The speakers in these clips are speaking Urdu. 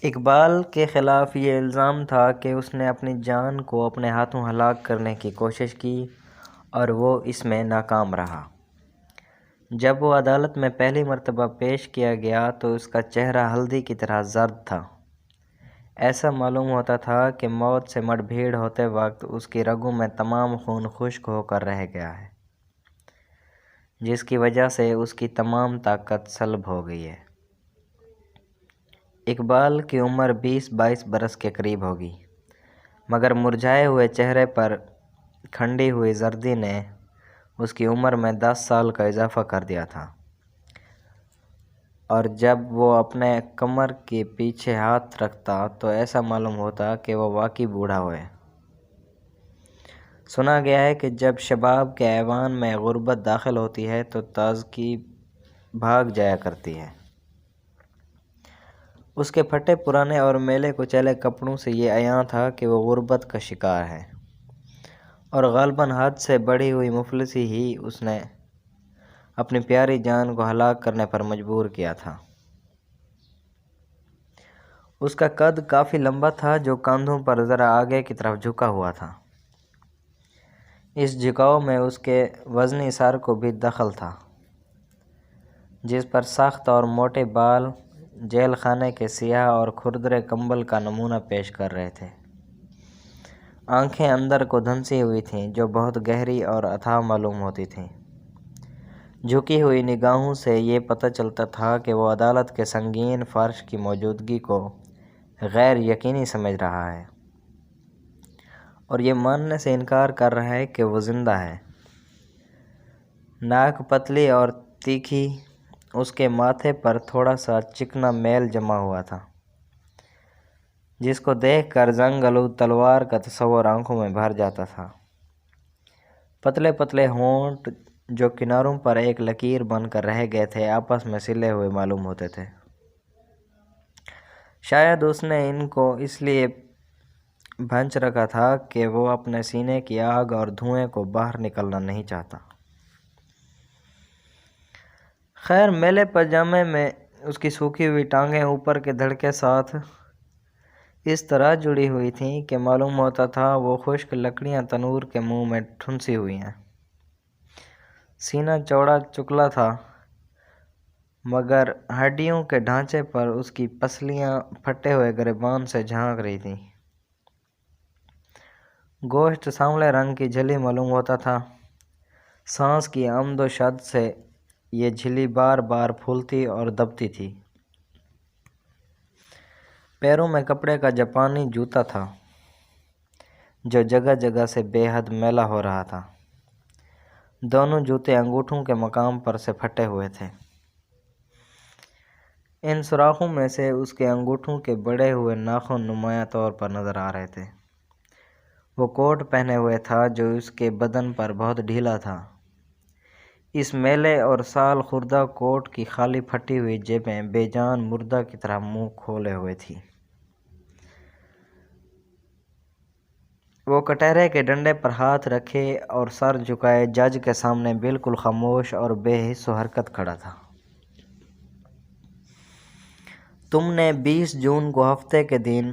اقبال کے خلاف یہ الزام تھا کہ اس نے اپنی جان کو اپنے ہاتھوں ہلاک کرنے کی کوشش کی اور وہ اس میں ناکام رہا۔ جب وہ عدالت میں پہلی مرتبہ پیش کیا گیا تو اس کا چہرہ ہلدی کی طرح زرد تھا۔ ایسا معلوم ہوتا تھا کہ موت سے مڈ بھیڑ ہوتے وقت اس کی رگوں میں تمام خون خشک ہو کر رہ گیا ہے، جس کی وجہ سے اس کی تمام طاقت سلب ہو گئی ہے۔ اقبال کی عمر 20-22 برس کے قریب ہوگی، مگر مرجھائے ہوئے چہرے پر کھنڈی ہوئی زردی نے اس کی عمر میں 10 سال کا اضافہ کر دیا تھا، اور جب وہ اپنے کمر کے پیچھے ہاتھ رکھتا تو ایسا معلوم ہوتا کہ وہ واقعی بوڑھا ہوئے۔ سنا گیا ہے کہ جب شباب کے ایوان میں غربت داخل ہوتی ہے تو تازگی بھاگ جایا کرتی ہے۔ اس کے پھٹے پرانے اور میلے کچیلے کپڑوں سے یہ عیاں تھا کہ وہ غربت کا شکار ہے، اور غالباً حد سے بڑھی ہوئی مفلسی ہی اس نے اپنی پیاری جان کو ہلاک کرنے پر مجبور کیا تھا۔ اس کا قد کافی لمبا تھا جو کاندھوں پر ذرا آگے کی طرف جھکا ہوا تھا۔ اس جھکاؤ میں اس کے وزنی سر کو بھی دخل تھا، جس پر سخت اور موٹے بال جیل خانے کے سیاہ اور کھردرے کمبل کا نمونہ پیش کر رہے تھے۔ آنکھیں اندر کو دھنسی ہوئی تھیں جو بہت گہری اور اتھاہ معلوم ہوتی تھیں۔ جھکی ہوئی نگاہوں سے یہ پتہ چلتا تھا کہ وہ عدالت کے سنگین فرش کی موجودگی کو غیر یقینی سمجھ رہا ہے، اور یہ ماننے سے انکار کر رہا ہے کہ وہ زندہ ہے۔ ناک پتلی اور تیکھی، اس کے ماتھے پر تھوڑا سا چکنا میل جما ہوا تھا، جس کو دیکھ کر زنگ آلود تلوار کا تصور آنکھوں میں بھر جاتا تھا۔ پتلے پتلے ہونٹ جو کناروں پر ایک لکیر بن کر رہ گئے تھے آپس میں سلے ہوئے معلوم ہوتے تھے۔ شاید اس نے ان کو اس لیے بھنچ رکھا تھا کہ وہ اپنے سینے کی آگ اور دھوئیں کو باہر نکلنا نہیں چاہتا۔ خیر، میلے پاجامے میں اس کی سوکھی ہوئی ٹانگیں اوپر کے دھڑ کے ساتھ اس طرح جڑی ہوئی تھیں کہ معلوم ہوتا تھا وہ خشک لکڑیاں تنور کے منہ میں ٹھنسی ہوئی ہیں۔ سینہ چوڑا چکلا تھا، مگر ہڈیوں کے ڈھانچے پر اس کی پسلیاں پھٹے ہوئے گریبان سے جھانک رہی تھیں۔ گوشت سانولے رنگ کی جھلی معلوم ہوتا تھا۔ سانس کی آمد و شد سے یہ جھلی بار بار پھولتی اور دبتی تھی۔ پیروں میں کپڑے کا جاپانی جوتا تھا جو جگہ جگہ سے بے حد میلا ہو رہا تھا۔ دونوں جوتے انگوٹھوں کے مقام پر سے پھٹے ہوئے تھے۔ ان سوراخوں میں سے اس کے انگوٹھوں کے بڑے ہوئے ناخن نمایاں طور پر نظر آ رہے تھے۔ وہ کوٹ پہنے ہوئے تھا جو اس کے بدن پر بہت ڈھیلا تھا۔ اس میلے اور سال خوردہ کوٹ کی خالی پھٹی ہوئی جیبیں بے جان مردہ کی طرح منہ کھولے ہوئے تھیں۔ وہ کٹہرے کے ڈنڈے پر ہاتھ رکھے اور سر جھکائے جج کے سامنے بالکل خاموش اور بے حس و حرکت کھڑا تھا۔ تم نے 20 جون کو ہفتے کے دن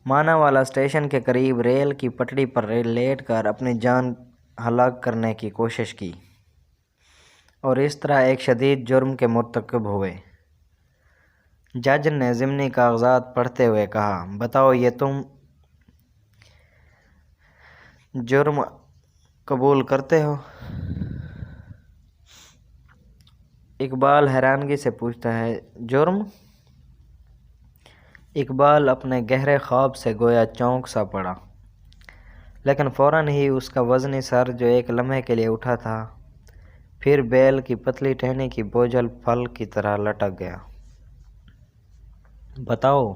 ماناوالا اسٹیشن کے قریب ریل کی پٹڑی پر لیٹ کر اپنی جان ہلاک کرنے کی کوشش کی اور اس طرح ایک شدید جرم کے مرتکب ہوئے۔ جج نے ضمنی کاغذات پڑھتے ہوئے کہا، بتاؤ یہ تم جرم قبول کرتے ہو؟ اقبال حیرانگی سے پوچھتا ہے، جرم؟ اقبال اپنے گہرے خواب سے گویا چونک سا پڑا، لیکن فوراً ہی اس کا وزنی سر جو ایک لمحے کے لیے اٹھا تھا پھر بیل کی پتلی ٹہنی کی بوجھل پھل کی طرح لٹک گیا۔ بتاؤ،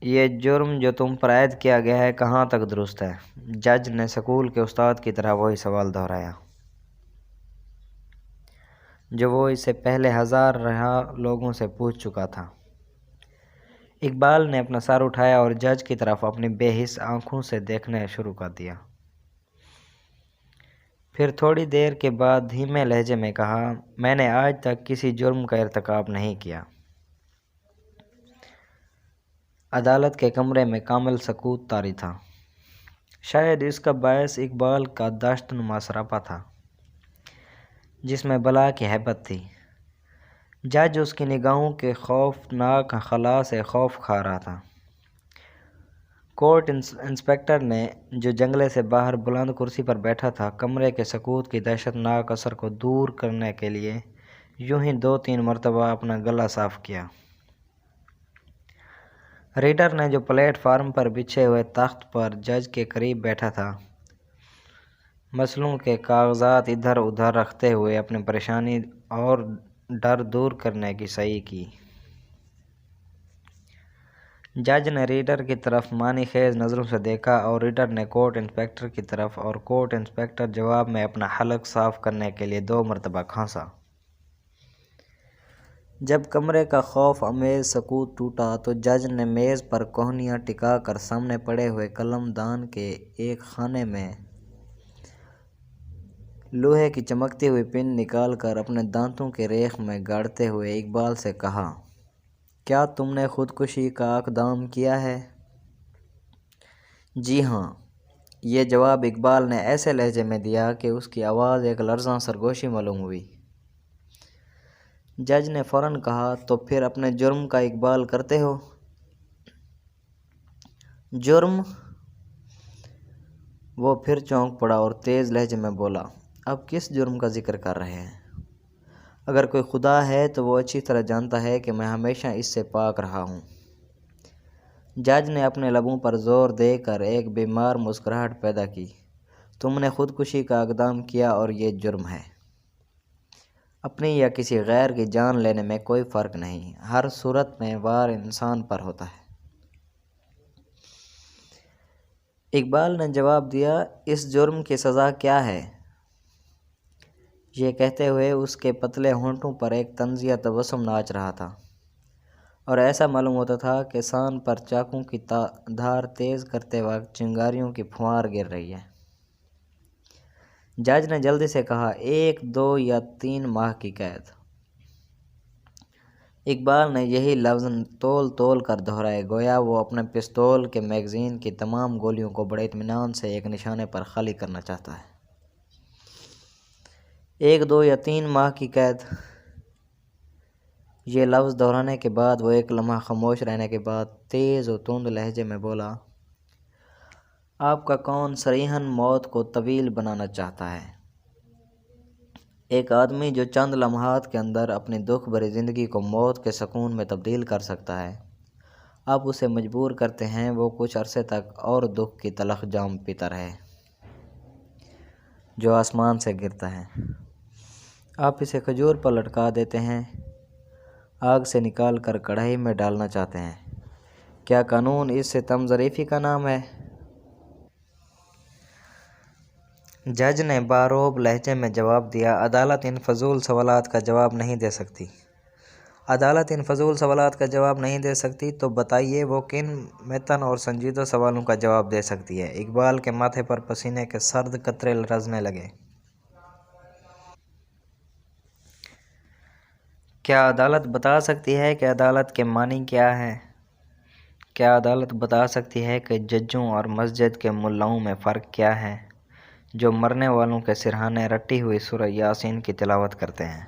یہ جرم جو تم پر عائد کیا گیا ہے کہاں تک درست ہے؟ جج نے سکول کے استاد کی طرح وہی سوال دہرایا جو وہ اس سے پہلے ہزار رہا لوگوں سے پوچھ چکا تھا۔ اقبال نے اپنا سر اٹھایا اور جج کی طرف اپنی بے حس آنکھوں سے دیکھنا شروع کر دیا۔ پھر تھوڑی دیر کے بعد دھیمے لہجے میں کہا، میں نے آج تک کسی جرم کا ارتکاب نہیں کیا۔ عدالت کے کمرے میں کامل سکوت طاری تھا۔ شاید اس کا باعث اقبال کا داشت نما سراپا تھا، جس میں بلا کی ہیبت تھی۔ جج اس کی نگاہوں کے خوفناک خلا سے خوف کھا رہا تھا۔ کورٹ انسپکٹر نے، جو جنگلے سے باہر بلند کرسی پر بیٹھا تھا، کمرے کے سکوت کی دہشت ناک اثر کو دور کرنے کے لیے یوں ہی 2-3 مرتبہ اپنا گلا صاف کیا۔ ریڈر نے، جو پلیٹ فارم پر بچھے ہوئے تخت پر جج کے قریب بیٹھا تھا، مسلوں کے کاغذات ادھر ادھر رکھتے ہوئے اپنی پریشانی اور ڈر دور کرنے کی سعی کی۔ جج نے ریڈر کی طرف معنی خیز نظروں سے دیکھا اور ریڈر نے کورٹ انسپکٹر کی طرف، اور کورٹ انسپکٹر جواب میں اپنا حلق صاف کرنے کے لیے 2 مرتبہ کھانسا۔ جب کمرے کا خوف امیز سکوت ٹوٹا تو جج نے میز پر کوہنیاں ٹکا کر سامنے پڑے ہوئے قلم دان کے ایک خانے میں لوہے کی چمکتی ہوئی پن نکال کر اپنے دانتوں کے ریخ میں گاڑتے ہوئے اقبال سے کہا، کیا تم نے خودکشی کا اقدام کیا ہے؟ جی ہاں، یہ جواب اقبال نے ایسے لہجے میں دیا کہ اس کی آواز ایک لرزاں سرگوشی معلوم ہوئی۔ جج نے فوراً کہا، تو پھر اپنے جرم کا اقبال کرتے ہو؟ جرم؟ وہ پھر چونک پڑا اور تیز لہجے میں بولا، اب کس جرم کا ذکر کر رہے ہیں؟ اگر کوئی خدا ہے تو وہ اچھی طرح جانتا ہے کہ میں ہمیشہ اس سے پاک رہا ہوں۔ جج نے اپنے لبوں پر زور دے کر ایک بیمار مسکراہٹ پیدا کی، تم نے خودکشی کا اقدام کیا اور یہ جرم ہے۔ اپنی یا کسی غیر کی جان لینے میں کوئی فرق نہیں، ہر صورت میں وار انسان پر ہوتا ہے۔ اقبال نے جواب دیا، اس جرم کی سزا کیا ہے؟ یہ کہتے ہوئے اس کے پتلے ہونٹوں پر ایک طنزیہ تبسم ناچ رہا تھا اور ایسا معلوم ہوتا تھا کہ سان پر چاقوں کی دھار تیز کرتے وقت چنگاریوں کی پھوار گر رہی ہے۔ جج نے جلدی سے کہا، 1، 2 یا 3 ماہ کی قید۔ اقبال نے یہی لفظ تول تول کر دہرائے، گویا وہ اپنے پستول کے میگزین کی تمام گولیوں کو بڑے اطمینان سے ایک نشانے پر خالی کرنا چاہتا ہے۔ 1، 2 یا 3 ماہ کی قید۔ یہ لفظ دہرانے کے بعد وہ ایک لمحہ خاموش رہنے کے بعد تیز و تند لہجے میں بولا، آپ کا کون صریحاً موت کو طویل بنانا چاہتا ہے؟ ایک آدمی جو چند لمحات کے اندر اپنی دکھ بھری زندگی کو موت کے سکون میں تبدیل کر سکتا ہے، آپ اسے مجبور کرتے ہیں وہ کچھ عرصے تک اور دکھ کی تلخ جام پیتا رہے جو آسمان سے گرتا ہے۔ آپ اسے کھجور پر لٹکا دیتے ہیں، آگ سے نکال کر کڑھائی میں ڈالنا چاہتے ہیں۔ کیا قانون اس ستم ظریفی کا نام ہے؟ جج نے باروب لہجے میں جواب دیا، عدالت ان فضول سوالات کا جواب نہیں دے سکتی۔ عدالت ان فضول سوالات کا جواب نہیں دے سکتی تو بتائیے وہ کن متن اور سنجیدہ سوالوں کا جواب دے سکتی ہے؟ اقبال کے ماتھے پر پسینے کے سرد قطرے لرزنے لگے۔ کیا عدالت بتا سکتی ہے کہ عدالت کے معنی کیا ہے؟ کیا عدالت بتا سکتی ہے کہ ججوں اور مسجد کے ملاؤں میں فرق کیا ہے، جو مرنے والوں کے سرہانے رٹی ہوئی سورہ یاسین کی تلاوت کرتے ہیں؟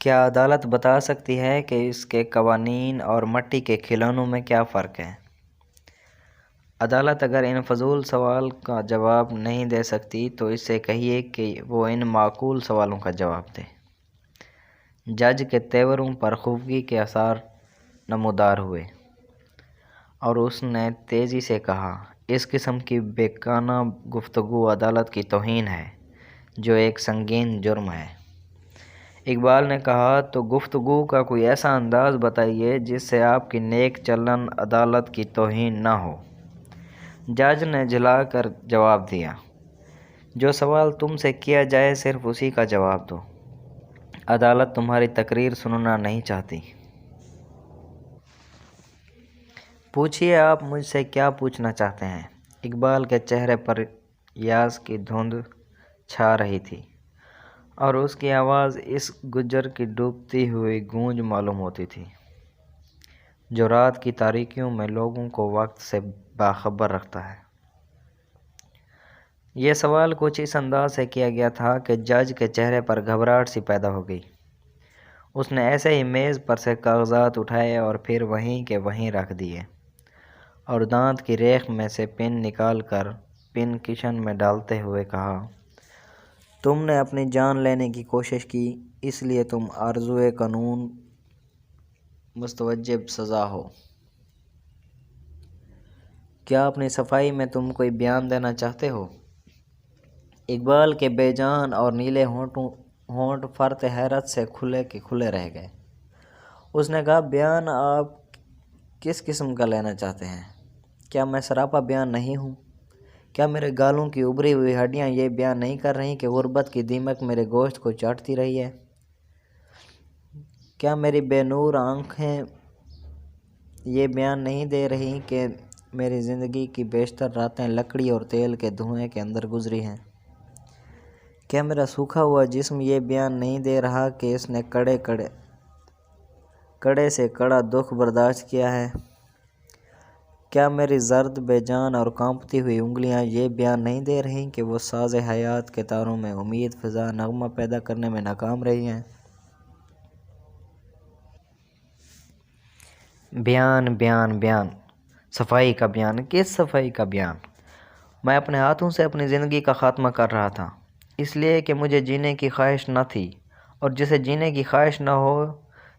کیا عدالت بتا سکتی ہے کہ اس کے قوانین اور مٹی کے کھلونوں میں کیا فرق ہے؟ عدالت اگر ان فضول سوال کا جواب نہیں دے سکتی تو اس سے کہیے کہ وہ ان معقول سوالوں کا جواب دے۔ جج کے تیوروں پر خفگی کے آثار نمودار ہوئے اور اس نے تیزی سے کہا، اس قسم کی بیکانہ گفتگو عدالت کی توہین ہے، جو ایک سنگین جرم ہے۔ اقبال نے کہا، تو گفتگو کا کوئی ایسا انداز بتائیے جس سے آپ کی نیک چلن عدالت کی توہین نہ ہو۔ جج نے جھلا کر جواب دیا، جو سوال تم سے کیا جائے صرف اسی کا جواب دو۔ عدالت تمہاری تقریر سننا نہیں چاہتی۔ پوچھیے آپ مجھ سے کیا پوچھنا چاہتے ہیں؟ اقبال کے چہرے پر یاس کی دھند چھا رہی تھی اور اس کی آواز اس گجر کی ڈوبتی ہوئی گونج معلوم ہوتی تھی۔ جو رات کی تاریکیوں میں لوگوں کو وقت سے باخبر رکھتا ہے۔ یہ سوال کچھ اس انداز سے کیا گیا تھا کہ جج کے چہرے پر گھبراہٹ سی پیدا ہو گئی۔ اس نے ایسے ہی میز پر سے کاغذات اٹھائے اور پھر وہیں کے وہیں رکھ دیے اور دانت کی ریخ میں سے پن نکال کر پن کشن میں ڈالتے ہوئے کہا، تم نے اپنی جان لینے کی کوشش کی، اس لیے تم آرزوئے قانون مستوجب سزا ہو۔ کیا اپنی صفائی میں تم کوئی بیان دینا چاہتے ہو؟ اقبال کے بے جان اور نیلے ہونٹ فرط حیرت سے کھلے کے کھلے رہ گئے۔ اس نے کہا، بیان آپ کس قسم کا لینا چاہتے ہیں؟ کیا میں سراپا بیان نہیں ہوں؟ کیا میرے گالوں کی ابری ہوئی ہڈیاں یہ بیان نہیں کر رہی کہ غربت کی دیمک میرے گوشت کو چاٹتی رہی ہے؟ کیا میری بے نور آنکھیں یہ بیان نہیں دے رہی کہ میری زندگی کی بیشتر راتیں لکڑی اور تیل کے دھوئیں کے اندر گزری ہیں؟ کیا میرا سوکھا ہوا جسم یہ بیان نہیں دے رہا کہ اس نے کڑے سے کڑا دکھ برداشت کیا ہے؟ کیا میری زرد بے جان اور کانپتی ہوئی انگلیاں یہ بیان نہیں دے رہی کہ وہ ساز حیات کے تاروں میں امید فضا نغمہ پیدا کرنے میں ناکام رہی ہیں؟ بیان بیان بیان، صفائی کا بیان، کس صفائی کا بیان؟ میں اپنے ہاتھوں سے اپنی زندگی کا خاتمہ کر رہا تھا، اس لیے کہ مجھے جینے کی خواہش نہ تھی، اور جسے جینے کی خواہش نہ ہو،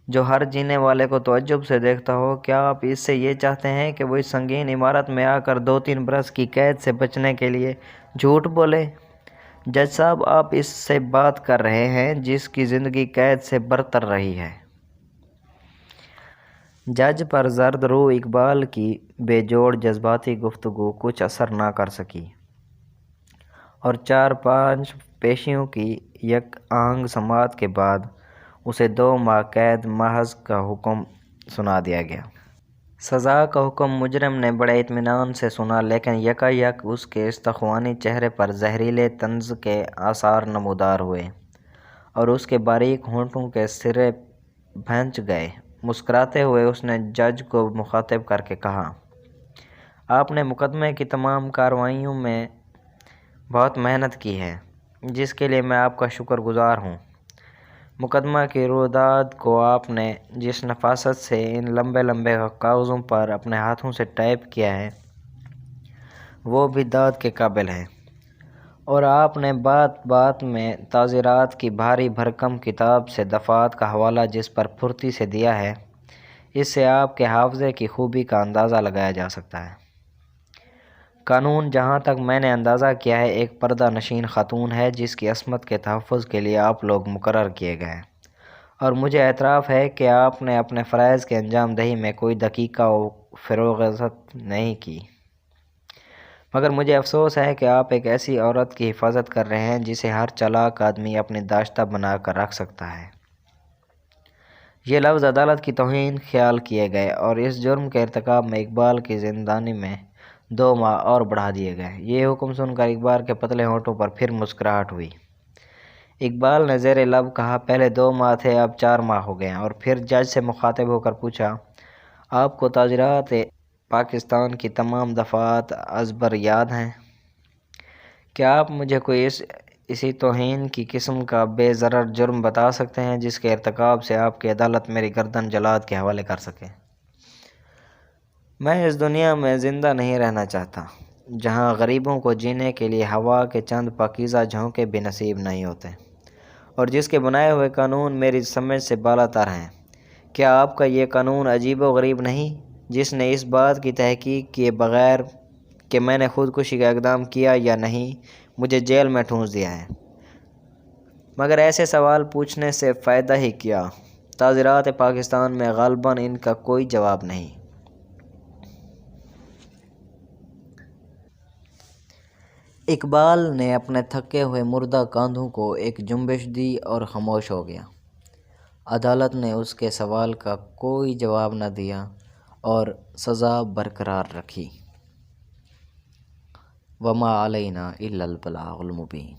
جو ہر جینے والے کو تعجب سے دیکھتا ہو، کیا آپ اس سے یہ چاہتے ہیں کہ وہ اس سنگین عمارت میں آ کر 2-3 برس کی قید سے بچنے کے لیے جھوٹ بولے؟ جج صاحب، آپ اس سے بات کر رہے ہیں جس کی زندگی قید سے برتر رہی ہے۔ جج پر زرد رو اقبال کی بے جوڑ جذباتی گفتگو کچھ اثر نہ کر سکی اور 4-5 پیشیوں کی یک آہنگ سماعت کے بعد اسے 2 ماہ قید محض کا حکم سنا دیا گیا۔ سزا کا حکم مجرم نے بڑے اطمینان سے سنا، لیکن یکایک اس کے استخوانی چہرے پر زہریلے طنز کے آثار نمودار ہوئے اور اس کے باریک ہونٹوں کے سرے بھنچ گئے۔ مسکراتے ہوئے اس نے جج کو مخاطب کر کے کہا، آپ نے مقدمے کی تمام کارروائیوں میں بہت محنت کی ہے، جس کے لیے میں آپ کا شکر گزار ہوں۔ مقدمہ کی رویداد کو آپ نے جس نفاست سے ان لمبے لمبے کاغذوں پر اپنے ہاتھوں سے ٹائپ کیا ہے وہ بھی داد کے قابل ہے، اور آپ نے بات بات میں تعزیرات کی بھاری بھرکم کتاب سے دفعات کا حوالہ جس پر پھرتی سے دیا ہے، اس سے آپ کے حافظے کی خوبی کا اندازہ لگایا جا سکتا ہے۔ قانون، جہاں تک میں نے اندازہ کیا ہے، ایک پردہ نشین خاتون ہے جس کی عصمت کے تحفظ کے لیے آپ لوگ مقرر کیے گئے، اور مجھے اعتراف ہے کہ آپ نے اپنے فرائض کے انجام دہی میں کوئی دقیقہ فروغت نہیں کی، مگر مجھے افسوس ہے کہ آپ ایک ایسی عورت کی حفاظت کر رہے ہیں جسے ہر چالاک آدمی اپنی داشتہ بنا کر رکھ سکتا ہے۔ یہ لفظ عدالت کی توہین خیال کیے گئے اور اس جرم کے ارتکاب میں اقبال کی زندانی میں 2 ماہ اور بڑھا دیے گئے۔ یہ حکم سن کر اقبال کے پتلے ہونٹوں پر پھر مسکراہٹ ہوئی۔ اقبال نے زیر لب کہا، پہلے 2 ماہ تھے، اب 4 ماہ ہو گئے، اور پھر جج سے مخاطب ہو کر پوچھا، آپ کو تعزیرات پاکستان کی تمام دفعات ازبر یاد ہیں؟ کیا آپ مجھے کوئی اسی توہین کی قسم کا بے ضرر جرم بتا سکتے ہیں جس کے ارتکاب سے آپ کی عدالت میری گردن جلاد کے حوالے کر سکے؟ میں اس دنیا میں زندہ نہیں رہنا چاہتا جہاں غریبوں کو جینے کے لیے ہوا کے چند پاکیزہ جھونکے بھی نصیب نہیں ہوتے، اور جس کے بنائے ہوئے قانون میری سمجھ سے بالا تر ہیں۔ کیا آپ کا یہ قانون عجیب و غریب نہیں، جس نے اس بات کی تحقیق کیے بغیر کہ میں نے خودکشی کا اقدام کیا یا نہیں مجھے جیل میں ٹھونس دیا ہے؟ مگر ایسے سوال پوچھنے سے فائدہ ہی کیا؟ تعزیرات پاکستان میں غالباً ان کا کوئی جواب نہیں۔ اقبال نے اپنے تھکے ہوئے مردہ کاندھوں کو ایک جنبش دی اور خاموش ہو گیا۔ عدالت نے اس کے سوال کا کوئی جواب نہ دیا اور سزا برقرار رکھی۔ وما علینا الا البلاغ المبین۔